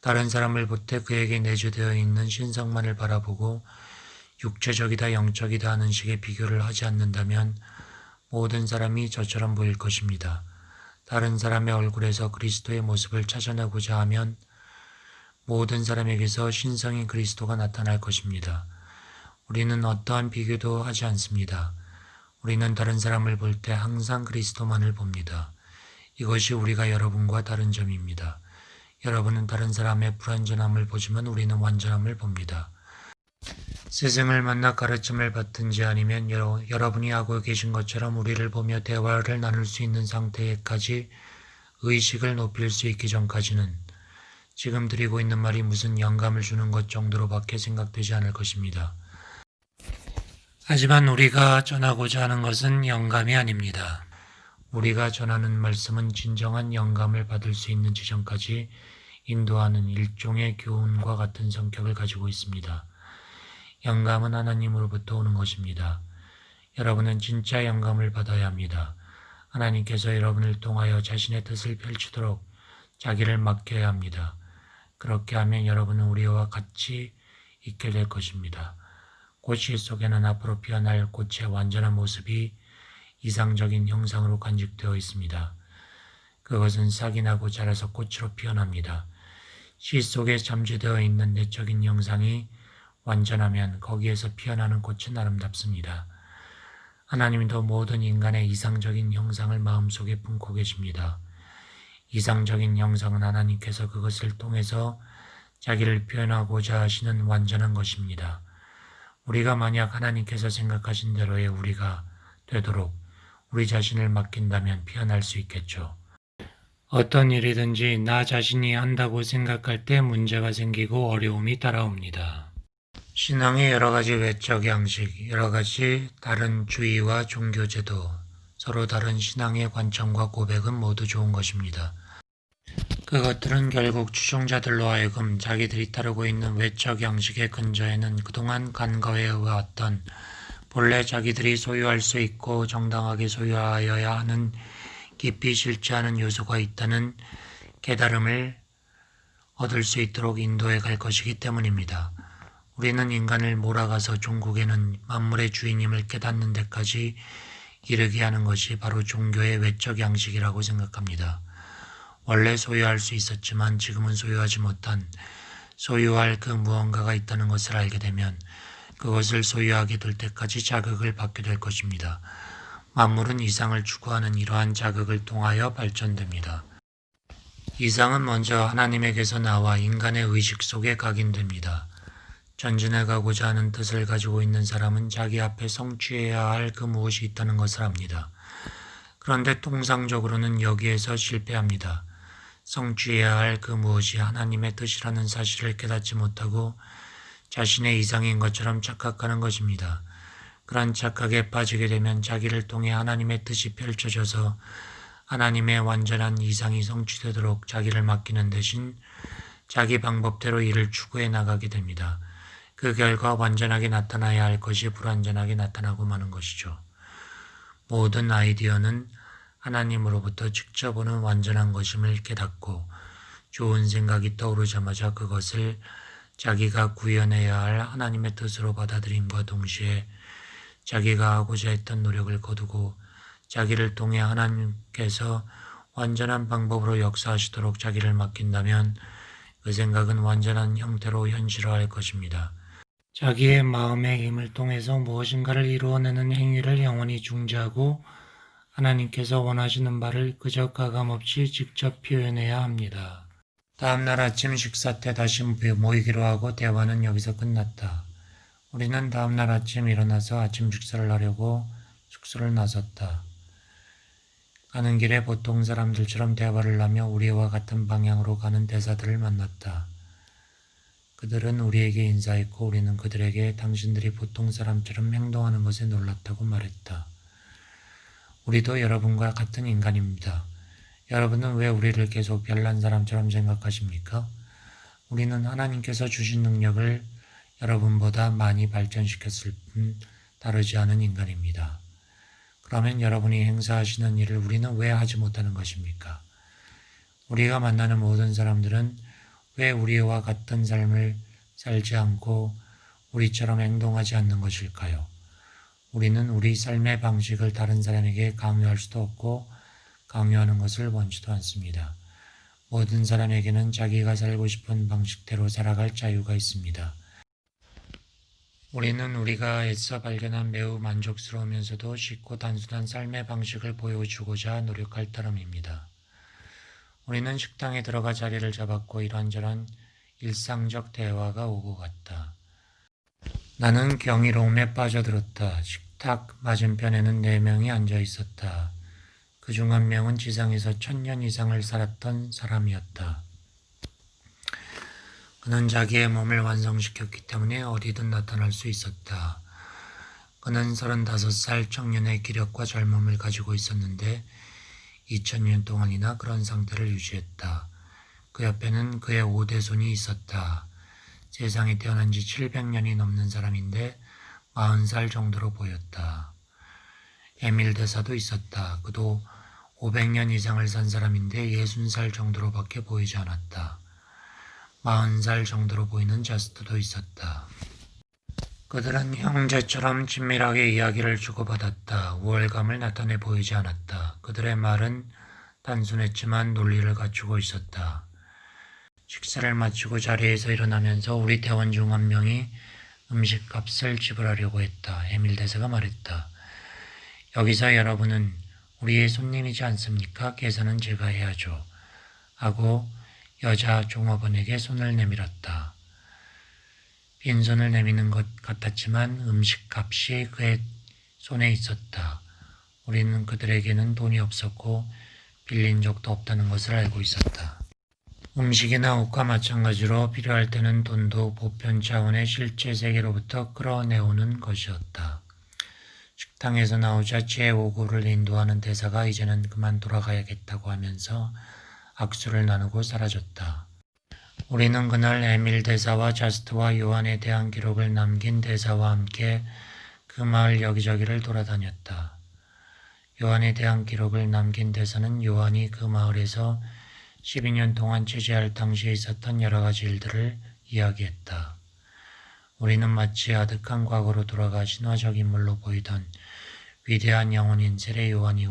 다른 사람을 볼 때 그에게 내재되어 있는 신성만을 바라보고 육체적이다 영적이다 하는 식의 비교를 하지 않는다면 모든 사람이 저처럼 보일 것입니다. 다른 사람의 얼굴에서 그리스도의 모습을 찾아내고자 하면 모든 사람에게서 신성인 그리스도가 나타날 것입니다. 우리는 어떠한 비교도 하지 않습니다. 우리는 다른 사람을 볼 때 항상 그리스도만을 봅니다. 이것이 우리가 여러분과 다른 점입니다. 여러분은 다른 사람의 불완전함을 보지만 우리는 완전함을 봅니다. 스승을 만나 가르침을 받든지 아니면 여러분이 하고 계신 것처럼 우리를 보며 대화를 나눌 수 있는 상태까지 의식을 높일 수 있기 전까지는 지금 드리고 있는 말이 무슨 영감을 주는 것 정도로밖에 생각되지 않을 것입니다. 하지만 우리가 전하고자 하는 것은 영감이 아닙니다. 우리가 전하는 말씀은 진정한 영감을 받을 수 있는 지점까지 인도하는 일종의 교훈과 같은 성격을 가지고 있습니다. 영감은 하나님으로부터 오는 것입니다. 여러분은 진짜 영감을 받아야 합니다. 하나님께서 여러분을 통하여 자신의 뜻을 펼치도록 자기를 맡겨야 합니다. 그렇게 하면 여러분은 우리와 같이 있게 될 것입니다. 꽃이 속에는 앞으로 피어날 꽃의 완전한 모습이 이상적인 형상으로 간직되어 있습니다. 그것은 싹이 나고 자라서 꽃으로 피어납니다. 씨 속에 잠재되어 있는 내적인 형상이 완전하면 거기에서 피어나는 꽃은 아름답습니다. 하나님도 모든 인간의 이상적인 형상을 마음속에 품고 계십니다. 이상적인 형상은 하나님께서 그것을 통해서 자기를 표현하고자 하시는 완전한 것입니다. 우리가 만약 하나님께서 생각하신 대로의 우리가 되도록 우리 자신을 맡긴다면 피어날 수 있겠죠. 어떤 일이든지 나 자신이 한다고 생각할 때 문제가 생기고 어려움이 따라옵니다. 신앙의 여러 가지 외적 양식, 여러 가지 다른 주의와 종교제도, 서로 다른 신앙의 관점과 고백은 모두 좋은 것입니다. 그것들은 결국 추종자들로 하여금 자기들이 따르고 있는 외적 양식의 근저에는 그동안 간과해 왔던 본래 자기들이 소유할 수 있고 정당하게 소유하여야 하는 깊이 실제하는 요소가 있다는 깨달음을 얻을 수 있도록 인도해 갈 것이기 때문입니다. 우리는 인간을 몰아가서 종국에는 만물의 주인임을 깨닫는 데까지 이르게 하는 것이 바로 종교의 외적 양식이라고 생각합니다. 원래 소유할 수 있었지만 지금은 소유하지 못한 소유할 그 무언가가 있다는 것을 알게 되면 그것을 소유하게 될 때까지 자극을 받게 될 것입니다. 만물은 이상을 추구하는 이러한 자극을 통하여 발전됩니다. 이상은 먼저 하나님에게서 나와 인간의 의식 속에 각인됩니다. 전진해 가고자 하는 뜻을 가지고 있는 사람은 자기 앞에 성취해야 할 그 무엇이 있다는 것을 압니다. 그런데 통상적으로는 여기에서 실패합니다. 성취해야 할 그 무엇이 하나님의 뜻이라는 사실을 깨닫지 못하고 자신의 이상인 것처럼 착각하는 것입니다. 그런 착각에 빠지게 되면 자기를 통해 하나님의 뜻이 펼쳐져서 하나님의 완전한 이상이 성취되도록 자기를 맡기는 대신 자기 방법대로 이를 추구해 나가게 됩니다. 그 결과 완전하게 나타나야 할 것이 불완전하게 나타나고 마는 것이죠. 모든 아이디어는 하나님으로부터 직접 오는 완전한 것임을 깨닫고 좋은 생각이 떠오르자마자 그것을 자기가 구현해야 할 하나님의 뜻으로 받아들임과 동시에 자기가 하고자 했던 노력을 거두고 자기를 통해 하나님께서 완전한 방법으로 역사하시도록 자기를 맡긴다면 그 생각은 완전한 형태로 현실화할 것입니다. 자기의 마음의 힘을 통해서 무엇인가를 이루어내는 행위를 영원히 중지하고 하나님께서 원하시는 바를 그저 가감없이 직접 표현해야 합니다. 다음날 아침 식사 때 다시 모이기로 하고 대화는 여기서 끝났다. 우리는 다음날 아침 일어나서 아침 식사를 하려고 숙소를 나섰다. 가는 길에 보통 사람들처럼 대화를 하며 우리와 같은 방향으로 가는 대사들을 만났다. 그들은 우리에게 인사했고 우리는 그들에게 당신들이 보통 사람처럼 행동하는 것에 놀랐다고 말했다. 우리도 여러분과 같은 인간입니다. 여러분은 왜 우리를 계속 별난 사람처럼 생각하십니까? 우리는 하나님께서 주신 능력을 여러분보다 많이 발전시켰을 뿐 다르지 않은 인간입니다. 그러면 여러분이 행사하시는 일을 우리는 왜 하지 못하는 것입니까? 우리가 만나는 모든 사람들은 왜 우리와 같은 삶을 살지 않고 우리처럼 행동하지 않는 것일까요? 우리는 우리 삶의 방식을 다른 사람에게 강요할 수도 없고 강요하는 것을 원치도 않습니다. 모든 사람에게는 자기가 살고 싶은 방식대로 살아갈 자유가 있습니다. 우리는 우리가 애써 발견한 매우 만족스러우면서도 쉽고 단순한 삶의 방식을 보여주고자 노력할 따름입니다. 우리는 식당에 들어가 자리를 잡았고 이런저런 일상적 대화가 오고 갔다. 나는 경이로움에 빠져들었다. 식탁 맞은편에는 4명이 앉아 있었다. 그중 한 명은 지상에서 1000년 이상을 살았던 사람이었다. 그는 자기의 몸을 완성시켰기 때문에 어디든 나타날 수 있었다. 그는 35살 청년의 기력과 젊음을 가지고 있었는데 2000년 동안이나 그런 상태를 유지했다. 그 옆에는 그의 5대손이 있었다. 세상에 태어난 지 700년이 넘는 사람인데 40살 정도로 보였다. 에밀 대사도 있었다. 그도 500년 이상을 산 사람인데 60살 정도로밖에 보이지 않았다. 40살 정도로 보이는 자스트도 있었다. 그들은 형제처럼 친밀하게 이야기를 주고받았다. 우월감을 나타내 보이지 않았다. 그들의 말은 단순했지만 논리를 갖추고 있었다. 식사를 마치고 자리에서 일어나면서 우리 대원 중 한 명이 음식값을 지불하려고 했다. 에밀 대사가 말했다. 여기서 여러분은 우리의 손님이지 않습니까? 계산은 제가 해야죠. 하고 여자 종업원에게 손을 내밀었다. 빈손을 내미는 것 같았지만 음식값이 그의 손에 있었다. 우리는 그들에게는 돈이 없었고 빌린 적도 없다는 것을 알고 있었다. 음식이나 옷과 마찬가지로 필요할 때는 돈도 보편 차원의 실제 세계로부터 끌어내오는 것이었다. 식당에서 나오자 제5구를 인도하는 대사가 이제는 그만 돌아가야겠다고 하면서 악수를 나누고 사라졌다. 우리는 그날 에밀 대사와 자스트와 요한에 대한 기록을 남긴 대사와 함께 그 마을 여기저기를 돌아다녔다. 요한에 대한 기록을 남긴 대사는 요한이 그 마을에서 12년 동안 취재할 당시에 있었던 여러 가지 일들을 이야기했다. 우리는 마치 아득한 과거로 돌아가 신화적 인물로 보이던 위대한 영혼인 세례 요한이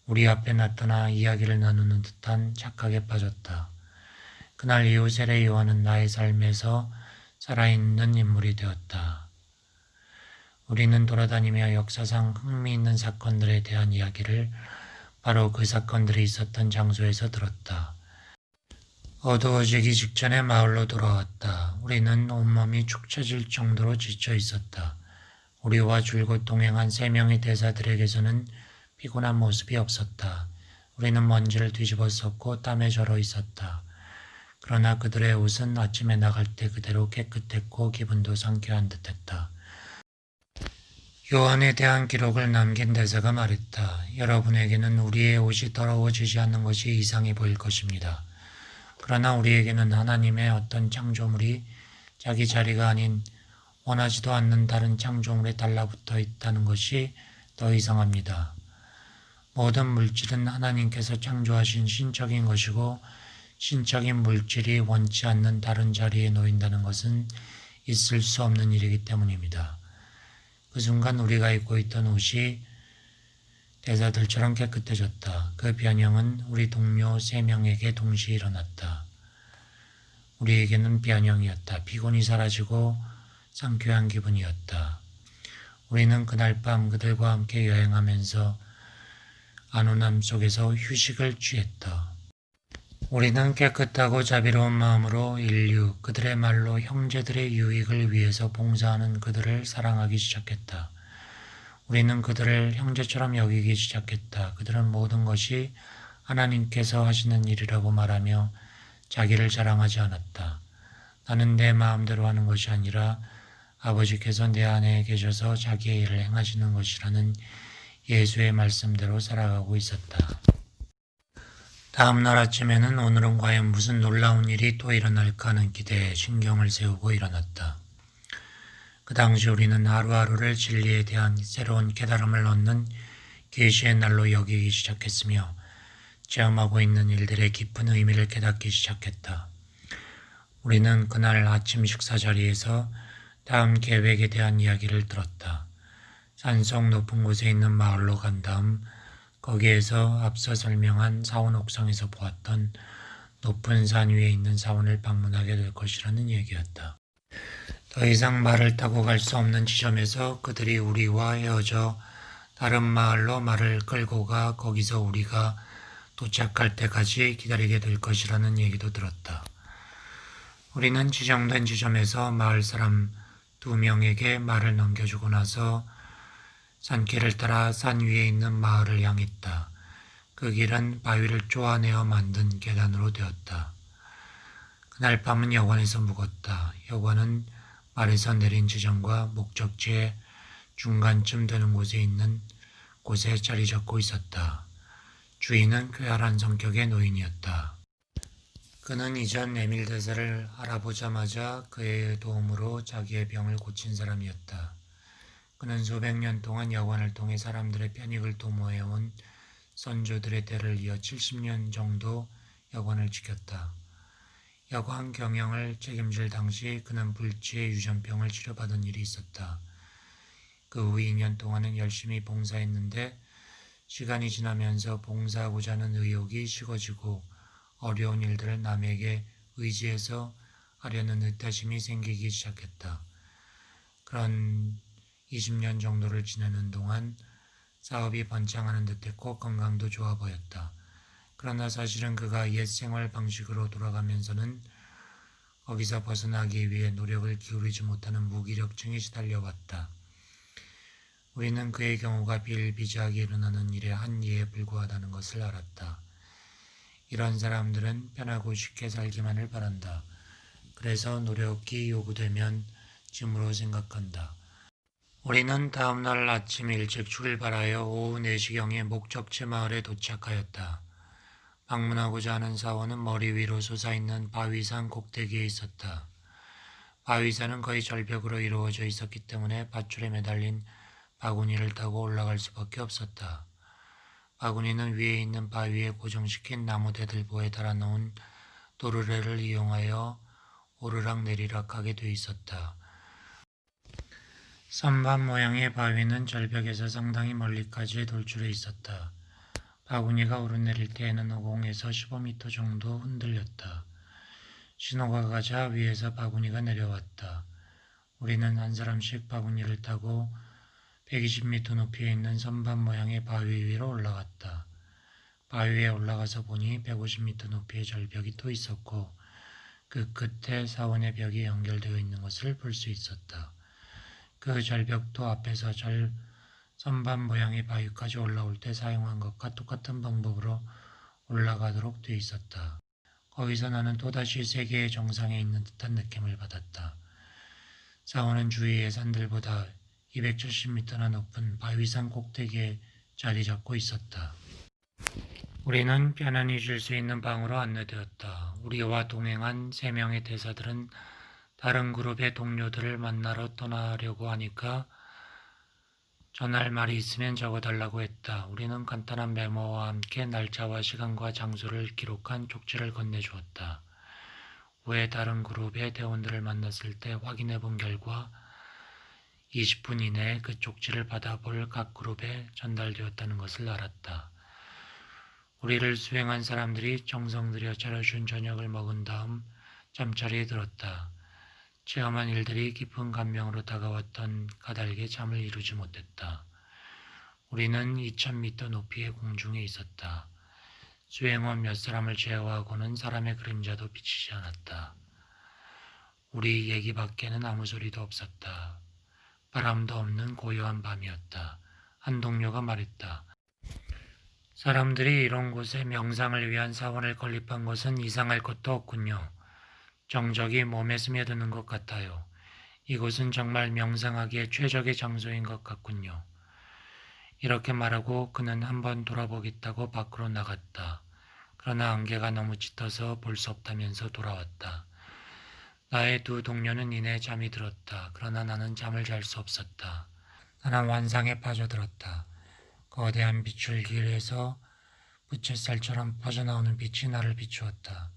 우리 앞에 나타나 이야기를 나누는 듯한 착각에 빠졌다. 그날 이후 세례 요한은 나의 삶에서 살아있는 인물이 되었다. 우리는 돌아다니며 역사상 흥미있는 사건들에 대한 이야기를 바로 그 사건들이 있었던 장소에서 들었다. 어두워지기 직전에 마을로 돌아왔다. 우리는 온몸이 축 처질 정도로 지쳐 있었다. 우리와 줄곧 동행한 3명의 대사들에게서는 피곤한 모습이 없었다. 우리는 먼지를 뒤집어 썼고 땀에 절어 있었다. 그러나 그들의 옷은 아침에 나갈 때 그대로 깨끗했고 기분도 상쾌한 듯했다. 요한에 대한 기록을 남긴 대사가 말했다. 여러분에게는 우리의 옷이 더러워지지 않는 것이 이상해 보일 것입니다. 그러나 우리에게는 하나님의 어떤 창조물이 자기 자리가 아닌 원하지도 않는 다른 창조물에 달라붙어 있다는 것이 더 이상합니다. 모든 물질은 하나님께서 창조하신 신적인 것이고 신적인 물질이 원치 않는 다른 자리에 놓인다는 것은 있을 수 없는 일이기 때문입니다. 그 순간 우리가 입고 있던 옷이 대사들처럼 깨끗해졌다. 그 변형은 우리 동료 3명에게 동시에 일어났다. 우리에게는 변형이었다. 피곤이 사라지고 상쾌한 기분이었다. 우리는 그날 밤 그들과 함께 여행하면서 안온함 속에서 휴식을 취했다. 우리는 깨끗하고 자비로운 마음으로 인류, 그들의 말로 형제들의 유익을 위해서 봉사하는 그들을 사랑하기 시작했다. 우리는 그들을 형제처럼 여기기 시작했다. 그들은 모든 것이 하나님께서 하시는 일이라고 말하며 자기를 자랑하지 않았다. 나는 내 마음대로 하는 것이 아니라 아버지께서 내 안에 계셔서 자기의 일을 행하시는 것이라는 예수의 말씀대로 살아가고 있었다. 다음 날 아침에는 오늘은 과연 무슨 놀라운 일이 또 일어날까 하는 기대에 신경을 세우고 일어났다. 그 당시 우리는 하루하루를 진리에 대한 새로운 깨달음을 얻는 계시의 날로 여기기 시작했으며 체험하고 있는 일들의 깊은 의미를 깨닫기 시작했다. 우리는 그날 아침 식사 자리에서 다음 계획에 대한 이야기를 들었다. 산속 높은 곳에 있는 마을로 간 다음 거기에서 앞서 설명한 사원 옥상에서 보았던 높은 산 위에 있는 사원을 방문하게 될 것이라는 얘기였다. 더 이상 말을 타고 갈 수 없는 지점에서 그들이 우리와 헤어져 다른 마을로 말을 끌고 가 거기서 우리가 도착할 때까지 기다리게 될 것이라는 얘기도 들었다. 우리는 지정된 지점에서 마을 사람 2명에게 말을 넘겨주고 나서 산길을 따라 산 위에 있는 마을을 향했다. 그 길은 바위를 쪼아내어 만든 계단으로 되었다. 그날 밤은 여관에서 묵었다. 여관은 말에서 내린 지점과 목적지의 중간쯤 되는 곳에 있는 곳에 자리 잡고 있었다. 주인은 쾌활한 성격의 노인이었다. 그는 이전 에밀 대사를 알아보자마자 그의 도움으로 자기의 병을 고친 사람이었다. 그는 수백 년 동안 여관을 통해 사람들의 편익을 도모해온 선조들의 때를 이어 70년 정도 여관을 지켰다. 여관 경영을 책임질 당시 그는 불치의 유전병을 치료받은 일이 있었다. 그 후 2년 동안은 열심히 봉사했는데 시간이 지나면서 봉사하고자 하는 의욕이 식어지고 어려운 일들을 남에게 의지해서 하려는 의타심이 생기기 시작했다. 그런 20년 정도를 지내는 동안 사업이 번창하는 듯했고 건강도 좋아 보였다. 그러나 사실은 그가 옛 생활 방식으로 돌아가면서는 거기서 벗어나기 위해 노력을 기울이지 못하는 무기력증에 시달려왔다. 우리는 그의 경우가 비일비재하게 일어나는 일의 한 예에 불과하다는 것을 알았다. 이런 사람들은 편하고 쉽게 살기만을 바란다. 그래서 노력이 요구되면 짐으로 생각한다. 우리는 다음날 아침 일찍 출발하여 오후 4시경에 목적지 마을에 도착하였다. 방문하고자 하는 사원은 머리 위로 솟아있는 바위산 꼭대기에 있었다. 바위산은 거의 절벽으로 이루어져 있었기 때문에 밧줄에 매달린 바구니를 타고 올라갈 수밖에 없었다. 바구니는 위에 있는 바위에 고정시킨 나무 대들보에 달아놓은 도르래를 이용하여 오르락 내리락 하게 돼 있었다. 선반 모양의 바위는 절벽에서 상당히 멀리까지 돌출해 있었다. 바구니가 오르내릴 때에는 5에서 15m 정도 흔들렸다. 신호가 가자 위에서 바구니가 내려왔다. 우리는 한 사람씩 바구니를 타고 120m 높이에 있는 선반 모양의 바위 위로 올라갔다. 바위에 올라가서 보니 150m 높이의 절벽이 또 있었고 그 끝에 사원의 벽이 연결되어 있는 것을 볼 수 있었다. 그 절벽도 앞에서 선반 모양의 바위까지 올라올 때 사용한 것과 똑같은 방법으로 올라가도록 되어 있었다. 거기서 나는 또다시 세계의 정상에 있는 듯한 느낌을 받았다. 사원은 주위의 산들보다 270m나 높은 바위산 꼭대기에 자리 잡고 있었다. 우리는 편안히 쉴 수 있는 방으로 안내되었다. 우리와 동행한 3명의 대사들은 다른 그룹의 동료들을 만나러 떠나려고 하니까 전할 말이 있으면 적어달라고 했다. 우리는 간단한 메모와 함께 날짜와 시간과 장소를 기록한 쪽지를 건네주었다. 후에 다른 그룹의 대원들을 만났을 때 확인해 본 결과 20분 이내에 그 쪽지를 받아볼 각 그룹에 전달되었다는 것을 알았다. 우리를 수행한 사람들이 정성 들여 차려준 저녁을 먹은 다음 잠자리에 들었다. 체험한 일들이 깊은 감명으로 다가왔던 까닭에 잠을 이루지 못했다. 우리는 2000m 높이의 공중에 있었다. 수행원 몇 사람을 제외하고는 사람의 그림자도 비치지 않았다. 우리 얘기 밖에는 아무 소리도 없었다. 바람도 없는 고요한 밤이었다. 한 동료가 말했다. 사람들이 이런 곳에 명상을 위한 사원을 건립한 것은 이상할 것도 없군요. 정적이 몸에 스며드는 것 같아요. 이곳은 정말 명상하기에 최적의 장소인 것 같군요. 이렇게 말하고 그는 한번 돌아보겠다고 밖으로 나갔다. 그러나 안개가 너무 짙어서 볼 수 없다면서 돌아왔다. 나의 2 동료는 이내 잠이 들었다. 그러나 나는 잠을 잘 수 없었다. 나는 환상에 빠져들었다. 거대한 비출길에서 부채살처럼 퍼져나오는 빛이 나를 비추었다.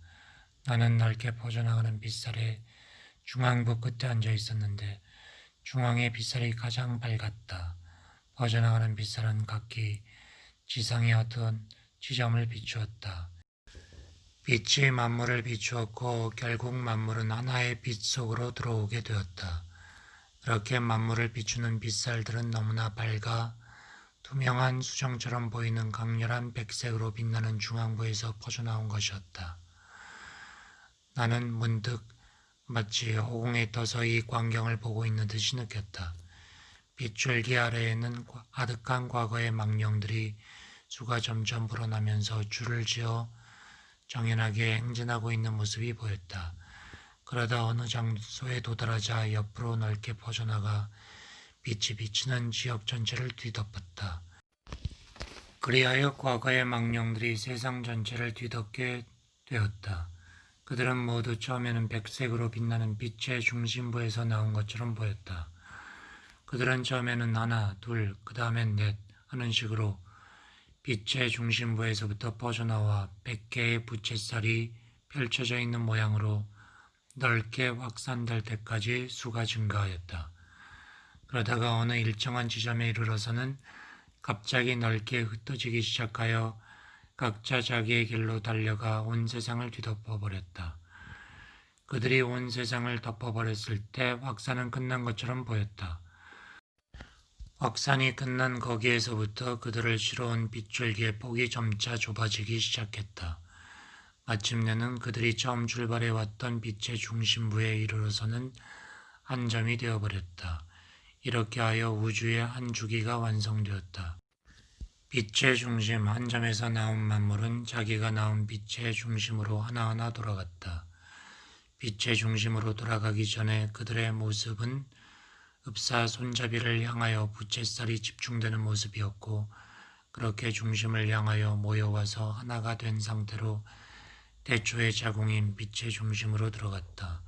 나는 넓게 퍼져나가는 빛살의 중앙부 끝에 앉아 있었는데 중앙의 빛살이 가장 밝았다. 퍼져나가는 빛살은 각기 지상의 어떤 지점을 비추었다. 빛이 만물을 비추었고 결국 만물은 하나의 빛 속으로 들어오게 되었다. 그렇게 만물을 비추는 빛살들은 너무나 밝아 투명한 수정처럼 보이는 강렬한 백색으로 빛나는 중앙부에서 퍼져나온 것이었다. 나는 문득 마치 허공에 떠서 이 광경을 보고 있는 듯이 느꼈다. 빗줄기 아래에는 아득한 과거의 망령들이 수가 점점 불어나면서 줄을 지어 정연하게 행진하고 있는 모습이 보였다. 그러다 어느 장소에 도달하자 옆으로 넓게 퍼져나가 빛이 비치는 지역 전체를 뒤덮었다. 그리하여 과거의 망령들이 세상 전체를 뒤덮게 되었다. 그들은 모두 처음에는 백색으로 빛나는 빛의 중심부에서 나온 것처럼 보였다. 그들은 처음에는 하나, 둘, 그 다음엔 넷 하는 식으로 빛의 중심부에서부터 퍼져나와 100개의 부채살이 펼쳐져 있는 모양으로 넓게 확산될 때까지 수가 증가하였다. 그러다가 어느 일정한 지점에 이르러서는 갑자기 넓게 흩어지기 시작하여 각자 자기의 길로 달려가 온 세상을 뒤덮어 버렸다. 그들이 온 세상을 덮어버렸을 때 확산은 끝난 것처럼 보였다. 확산이 끝난 거기에서부터 그들을 실어온 빗줄기의 폭이 점차 좁아지기 시작했다. 마침내는 그들이 처음 출발해 왔던 빛의 중심부에 이르러서는 한 점이 되어버렸다. 이렇게 하여 우주의 한 주기가 완성되었다. 빛의 중심 한 점에서 나온 만물은 자기가 나온 빛의 중심으로 하나하나 돌아갔다. 빛의 중심으로 돌아가기 전에 그들의 모습은 읍사 손잡이를 향하여 부채살이 집중되는 모습이었고, 그렇게 중심을 향하여 모여와서 하나가 된 상태로 태초의 자궁인 빛의 중심으로 들어갔다.